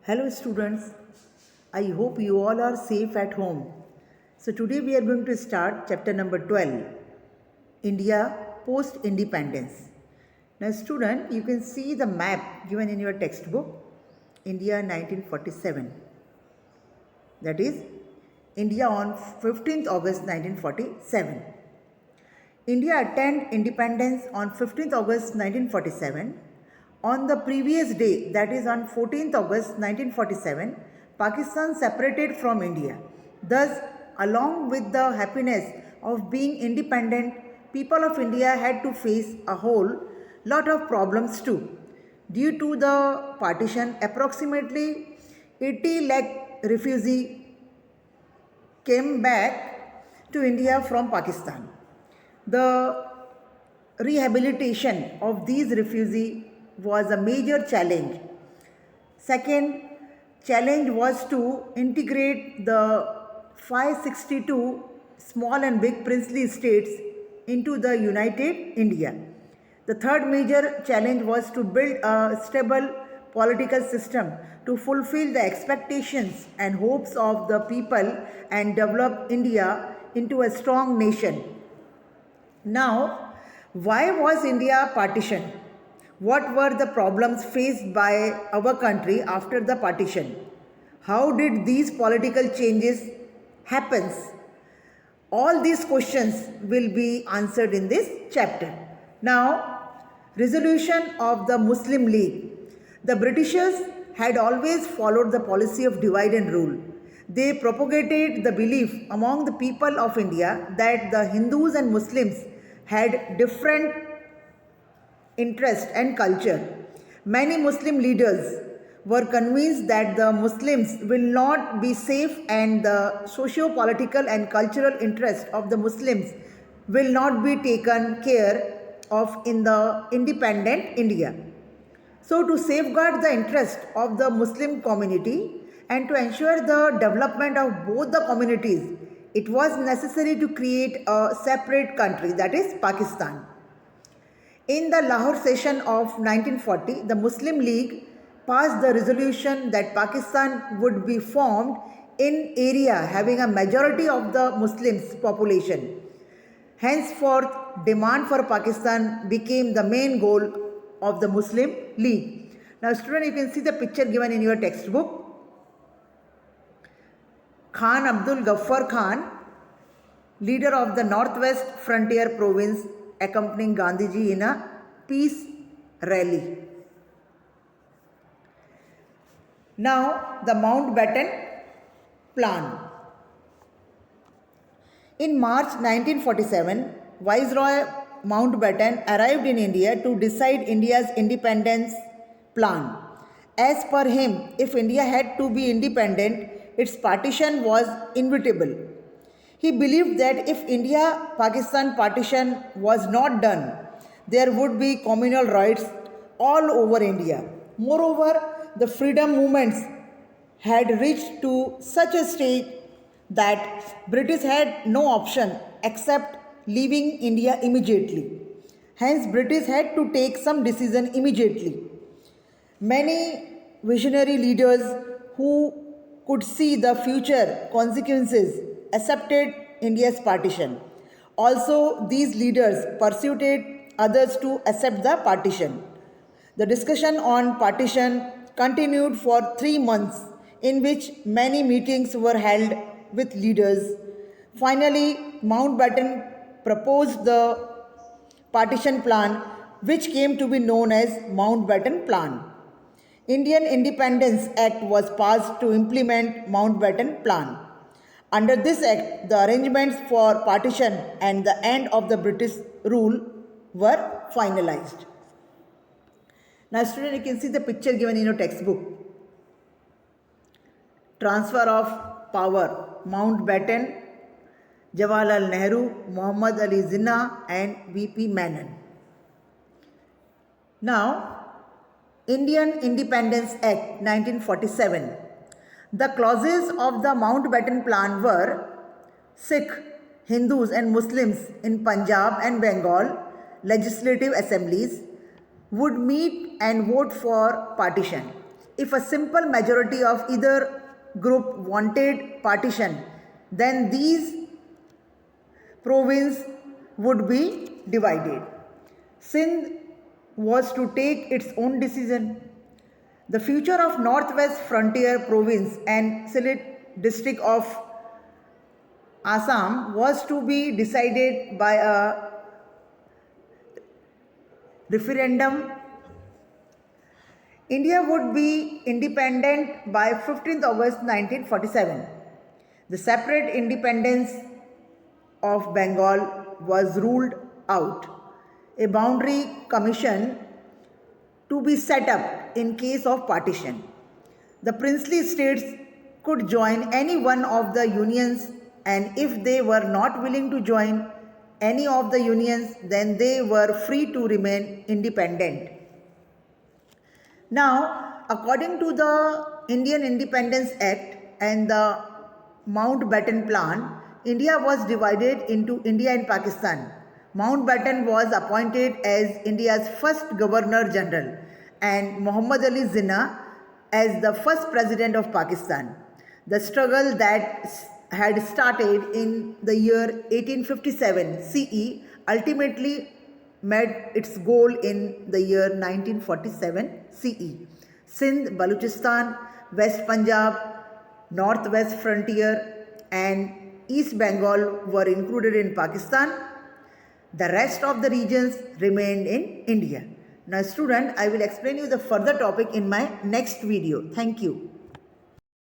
Hello students, I hope you all are safe at home. So today we are going to start chapter number 12, India post-independence. Now student, you can see the map given in your textbook, India 1947. That is, India on 15th August 1947. India attained independence on 15th August 1947. On the previous day, that is on 14th August 1947, Pakistan separated from India. Thus, along with the happiness of being independent, people of India had to face a whole lot of problems too. Due to the partition, approximately 80 lakh refugees came back to India from Pakistan. The rehabilitation of these refugees was a major challenge. Second challenge was to integrate the 562 small and big princely states into the united India. The third major challenge was to build a stable political system to fulfill the expectations and hopes of the people and develop India into a strong nation. Now, why was India partitioned? What were the problems faced by our country after the partition? How did these political changes happen? All these questions will be answered in this chapter. Now, resolution of the Muslim League. The Britishers had always followed the policy of divide and rule. They propagated the belief among the people of India that the Hindus and Muslims had different interest and culture. Many Muslim leaders were convinced that the Muslims will not be safe and the socio-political and cultural interest of the Muslims will not be taken care of in the independent India. So to safeguard the interest of the Muslim community and to ensure the development of both the communities, it was necessary to create a separate country, that is Pakistan. In the Lahore session of 1940, the Muslim League passed the resolution that Pakistan would be formed in area having a majority of the Muslims population. Henceforth, demand for Pakistan became the main goal of the Muslim League. Now student, you can see the picture given in your textbook. Khan Abdul Ghaffar Khan, leader of the Northwest Frontier Province, accompanying Gandhiji in a peace rally. Now, the Mountbatten Plan. In March 1947, Viceroy Mountbatten arrived in India to decide India's independence plan. As per him, if India had to be independent, its partition was inevitable. He believed that if India-Pakistan partition was not done, there would be communal rights all over India. Moreover, the freedom movements had reached to such a stage that British had no option except leaving India immediately. Hence, British had to take some decision immediately. Many visionary leaders who could see the future consequences accepted India's partition. Also, these leaders persuaded others to accept the partition. The discussion on partition continued for 3 months, in which many meetings were held with leaders. Finally, Mountbatten proposed the partition plan, which came to be known as Mountbatten Plan. Indian Independence Act was passed to implement Mountbatten Plan. Under this act, the arrangements for partition and the end of the British rule were finalized. Now student, you can see the picture given in your textbook. Transfer of power, Mountbatten, Jawaharlal Nehru, Muhammad Ali Jinnah and V.P. Menon. Now, Indian Independence Act 1947. The clauses of the Mountbatten Plan were: Sikh, Hindus and Muslims in Punjab and Bengal legislative assemblies would meet and vote for partition. if a simple majority of either group wanted partition, then these province would be divided. Sindh was to take its own decision. The future of Northwest Frontier Province and Sylhet district of Assam was to be decided by a referendum. India would be independent by 15th August 1947. The separate independence of Bengal was ruled out. A boundary commission to be set up in case of partition. The princely states could join any one of the unions, and if they were not willing to join any of the unions, then they were free to remain independent. Now, according to the Indian Independence Act and the Mountbatten Plan, India was divided into India and Pakistan. Mountbatten was appointed as India's first Governor General and Muhammad Ali Jinnah as the first President of Pakistan. The struggle that had started in the year 1857 CE ultimately met its goal in the year 1947 CE. Sindh, Balochistan, West Punjab, Northwest Frontier and East Bengal were included in Pakistan. The rest of the regions remained in India. Now student, I will explain you the further topic in my next video. Thank you.